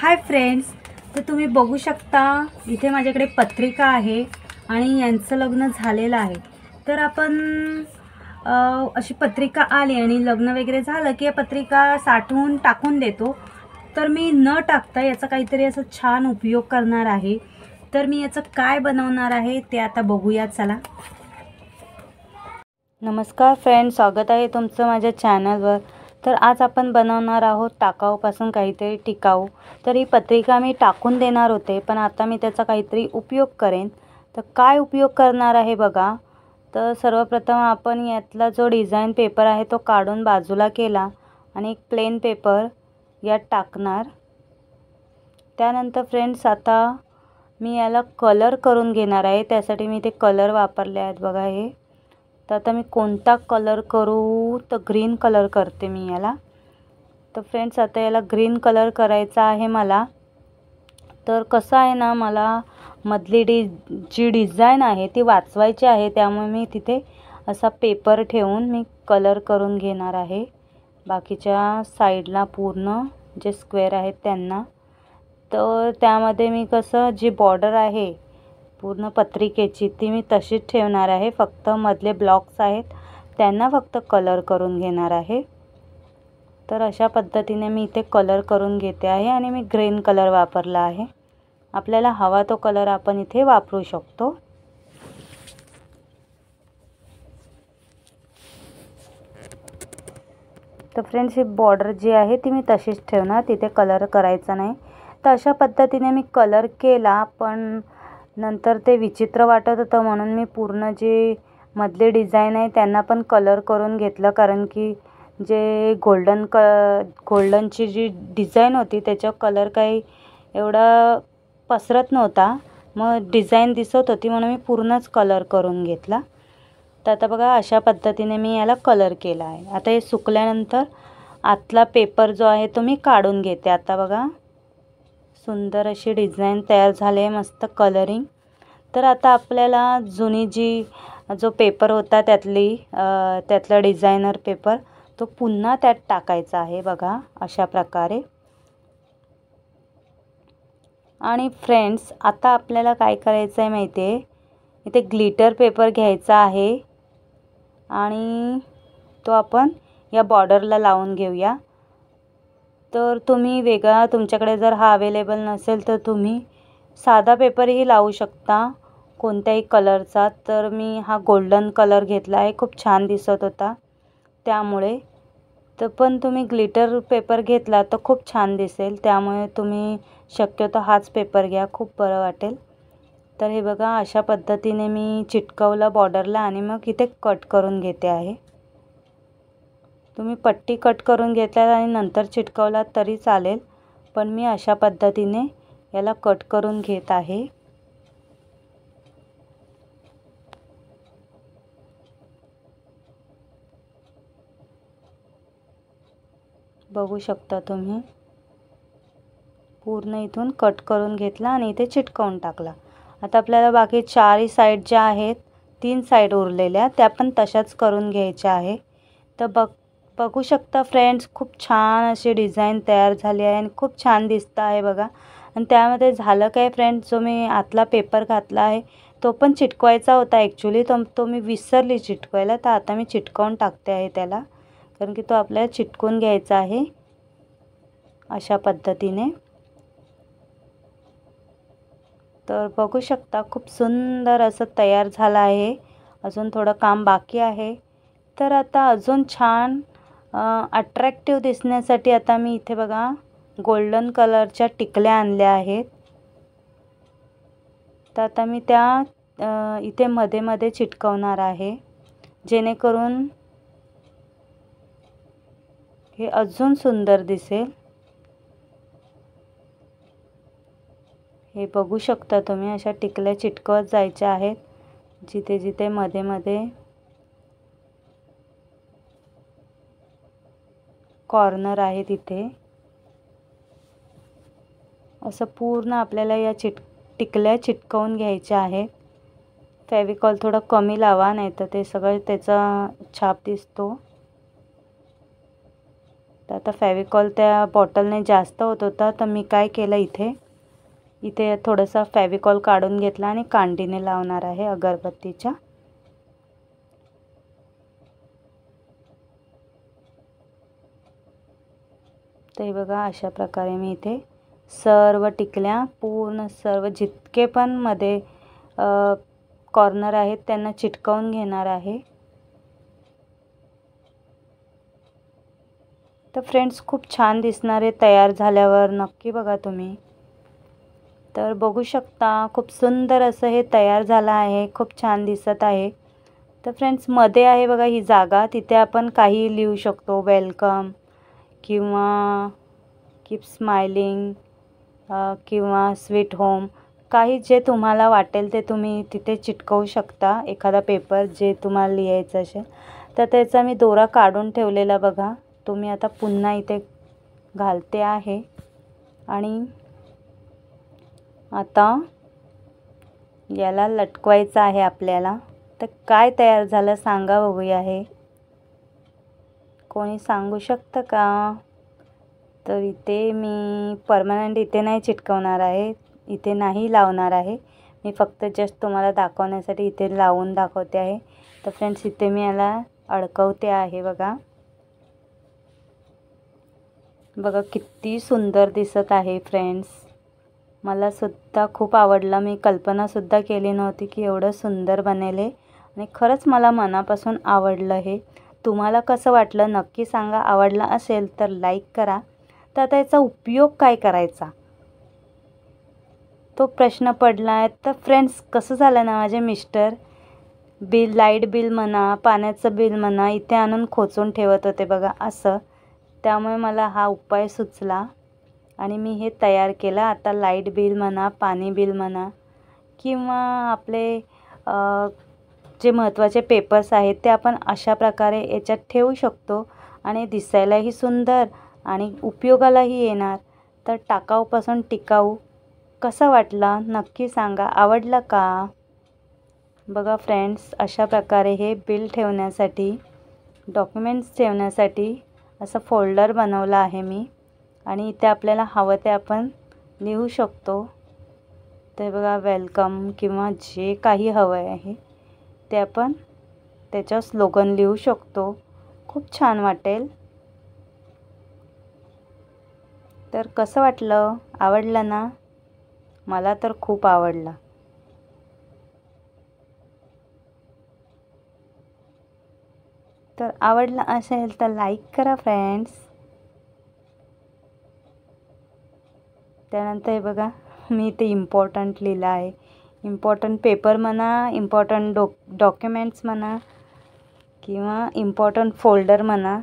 Hi friends, तर तुम्ही बघू शकता इथे माझ्याकडे पत्रिका आहे आणि यांचं लग्न झालेलं आहे। तर आपण अशी पत्रिका आली आणि लग्न वगैरे झालं की या पत्रिका साठवून टाकून देतो। तर मी न टाकता याचा काहीतरी असं छान उपयोग करणार आहे। तर मी याचं काय बनवणार आहे ते आता बघूया, चला। नमस्कार फ्रेंड्स, स्वागत आहे तुमचं माझ्या चॅनलवर। तर आज आपण बनवणार आहोत टाकाऊपासून काहीतरी टिकाऊ। तर ही पत्रिका मी टाकून देणार होते, पण आता मी त्याचा काहीतरी उपयोग करेन। तर काय उपयोग करणार आहे बघा। तर सर्वप्रथम आपण यातला जो डिझाईन पेपर आहे तो काढून बाजूला केला आणि एक प्लेन पेपर यात टाकणार। त्यानंतर फ्रेंड्स आता मी याला कलर करून घेणार आहे। त्यासाठी मी ते कलर वापरले आहेत बघा हे। तर आता मी कोणता कलर करू, तर ग्रीन कलर करते मी याला। तर फ्रेंड्स आता याला ग्रीन कलर करायचा आहे मला। तर कसं आहे ना, मला मधली जी डिझाईन आहे ती वाचवायची आहे, त्यामुळे मी तिथे असा पेपर ठेवून मी कलर करून घेणार आहे। बाकीच्या साईडला पूर्ण जे स्क्वेअर आहेत त्यांना। तर त्यामध्ये मी कसं जी बॉर्डर आहे पूर्ण पत्रिकेची ती मी तशीच ठेवणार आहे, फक्त मधले ब्लॉक्स आहेत त्यांना फक्त कलर करून घेणार आहे। तर अशा पद्धतीने मी इथे कलर करून घेते आहे आणि मी ग्रीन कलर वापरला आहे। आपल्याला हवा तो कलर आपण इथे वापरू शकतो। तर फ्रेंड्स ही बॉर्डर जी आहे ती मी तशीच ठेवणार, तिथे कलर करायचा नाही। तर अशा पद्धतीने मी कलर केला, पण नंतर ते विचित्र वाटत होतं म्हणून मी पूर्ण जे मधले डिझाईन आहे त्यांना पण कलर करून घेतलं, कारण की जे गोल्डनची जी डिझाईन होती त्याच्यावर कलर काही एवढा पसरत नव्हता, मग डिझाईन दिसत होती म्हणून मी पूर्णच कलर करून घेतला। तर आता बघा अशा पद्धतीने मी याला कलर केला आहे। आता हे सुकल्यानंतर आतला पेपर जो आहे तो मी काढून घेते। आता बघा सुंदर अशी डिझाईन तयार झाली आहे, मस्त कलरिंग। तर आता आपल्याला जुनी जो पेपर होता त्यातला डिझायनर पेपर तो पुन्हा त्यात टाकायचा आहे बघा अशा प्रकारे। आणि फ्रेंड्स आता आपल्याला काय करायचं आहे माहिती आहे, इथे ग्लिटर पेपर घ्यायचा आहे आणि तो आपण या बॉर्डरला लावून घेऊया। तर तुम्ही वेगळा, तुमच्याकडे जर हा अवेलेबल नसेल तर तुम्ही साधा पेपरही लावू शकता कोणत्याही कलरचा। तर मी हा गोल्डन कलर घेतला आहे, खूप छान दिसत होता त्यामुळे। तर पण तुम्ही ग्लिटर पेपर घेतला तर खूप छान दिसेल, त्यामुळे तुम्ही शक्यतो हाच पेपर घ्या, खूप बरं वाटेल। तर हे बघा अशा पद्धतीने मी चिटकवलं बॉर्डरला आणि मग इथे कट करून घेते आहे। तुम्ही पट्टी कट करून घेतल्यात आणि नंतर चिटकवलात तरी चालेल, पण मी अशा पद्धतीने याला कट करून घेत आहे। बघू शकता तुम्ही पूर्ण इथून कट करून घेतला आणि इथे चिटकवून टाकला। आता आपल्याला बाकी चारही साईड ज्या आहेत, 3 साईड उरलेल्या त्या पण तशाच करून घ्यायच्या आहे। तर बघू शकता फ्रेंड्स, खूप छान अशी डिझाईन तयार झाली आहे आणि खूप छान दिसतं आहे बघा। आणि त्यामध्ये झालं काय फ्रेंड्स, जो मी आतला पेपर घातला आहे तो पण चिटकवायचा होता ॲक्च्युली, तो मी विसरली चिटकवायला। तर आता मी चिटकवून टाकते आहे त्याला, कारण की तो आपल्याला चिटकून घ्यायचा आहे अशा पद्धतीने। तर बघू शकता खूप सुंदर असं तयार झालं आहे। अजून थोडं काम बाकी आहे। तर आता अजून छान अट्रॅक्टिव्ह दिसण्यासाठी आता मी इथे बघा गोल्डन कलरच्या टिकल्या आणल्या आहेत। तर आता मी त्या इथे मध्ये मध्ये चिटकवणार आहे, जेणेकरून हे अजून सुंदर दिसेल। हे बघू शकता तुम्ही, अशा टिकल्या चिटकवत जायच्या आहेत जिथे जिथे मध्ये मध्ये कॉर्नर आहे तिथे। असं पूर्ण आपल्याला या टिकल्या चिटकवून घ्यायच्या आहेत। फेविकॉल थोडं कमी लावा, नाहीतर ते सगळं त्याचा छाप दिसतो। तर आता फेविकॉल त्या बॉटलने जास्त होत होता, तर मी काय केलं, इथे थोडासा फेविकॉल काढून घेतला आणि कांडीने लावणार आहे अगरबत्तीच्या. ते बघा अशा प्रकारे मी इथे सर्व टिकल्या पूर्ण सर्व जितके पण मध्ये कॉर्नर आहेत त्यांना चिटकवून घेणार आहे. तर फ्रेंड्स खूप छान दिसणार आहे तयार झाल्यावर, नक्की बघा तुम्ही. तर बघू शकता खूप सुंदर असं हे तयार झालं आहे, खूप छान दिसत आहे. तर फ्रेंड्स मध्ये आहे बघा ही जागा, तिथे आपण काही लिहू शकतो, वेलकम किंवा कीप स्माइलिंग किंवा स्वीट होम, काही जे तुम्हाला वाटेल ते तुम्ही तिथे चिटकवू शकता, एखादा पेपर जे तुम्हाला लिहायचं असेल. तर त्याचा मी दोरा काढून ठेवलेला बघा, तो मी आता पुन्हा इथे घालते आहे. आणि आता याला लटकवायचं आहे आपल्याला. तर काय तयार झालं सांगा बघूया, हे कोणी सांगू शकतं का? तर इथे मी परमनंट इथे नाही चिटकवणार आहे, इथे नाही लावणार आहे, मी फक्त जस्ट तुम्हाला दाखवण्यासाठी इथे लावून दाखवते आहे. तर फ्रेंड्स इथे मी याला अडकवते आहे बघा. बघा किती सुंदर दिसत आहे फ्रेंड्स, मला सुद्धा खूप आवडलं. मी कल्पनासुद्धा केली नव्हती की एवढं सुंदर बनेल हे, आणि खरंच मला मनापासून आवडलं हे. तुम्हाला कसं वाटलं नक्की सांगा. आवडलं असेल तर लाईक करा. तर आता याचा उपयोग काय करायचा तो प्रश्न पडला आहे. तर फ्रेंड्स कसं झालं ना, माझे मिस्टर लाईट बिल म्हणा, पाण्याचं बिल म्हणा, इथे आणून खोचून ठेवत होते बघा असं. त्यामुळे मला हा उपाय सुचला आणि मी हे तयार केलं. आता लाईट बिल म्हणा, पाणी बिल म्हणा, किंवा आपले जे महत्त्वाचे पेपर्स आहेत ते आपण अशा प्रकारे याच्यात ठेवू शकतो आणि दिसायलाही सुंदर आणि उपयोगालाही येणार. तर टाकाऊपासून टिकाऊ कसा वाटला नक्की सांगा. आवडला का? बघा फ्रेंड्स अशा प्रकारे हे बिल ठेवण्यासाठी, डॉक्युमेंट्स ठेवण्यासाठी असं फोल्डर बनवलं आहे मी, आणि इथे आपल्याला हवं ते आपण लिहू शकतो. ते बघा वेलकम किंवा जे काही हवं आहे ते आपण त्याच्यावर स्लोगन लिहू शकतो. खूप छान वाटेल. तर कसं वाटलं? आवडलं ना? मला तर खूप आवडलं. तर आवडलं असेल तर लाईक करा फ्रेंड्स. त्यानंतर हे बघा मी इथे इम्पॉर्टंट लिहिलं आहे. इम्पॉर्टंट पेपर म्हणा, इम्पॉर्टंट डॉक्युमेंट्स म्हणा, किंवा इम्पॉर्टंट फोल्डर म्हणा,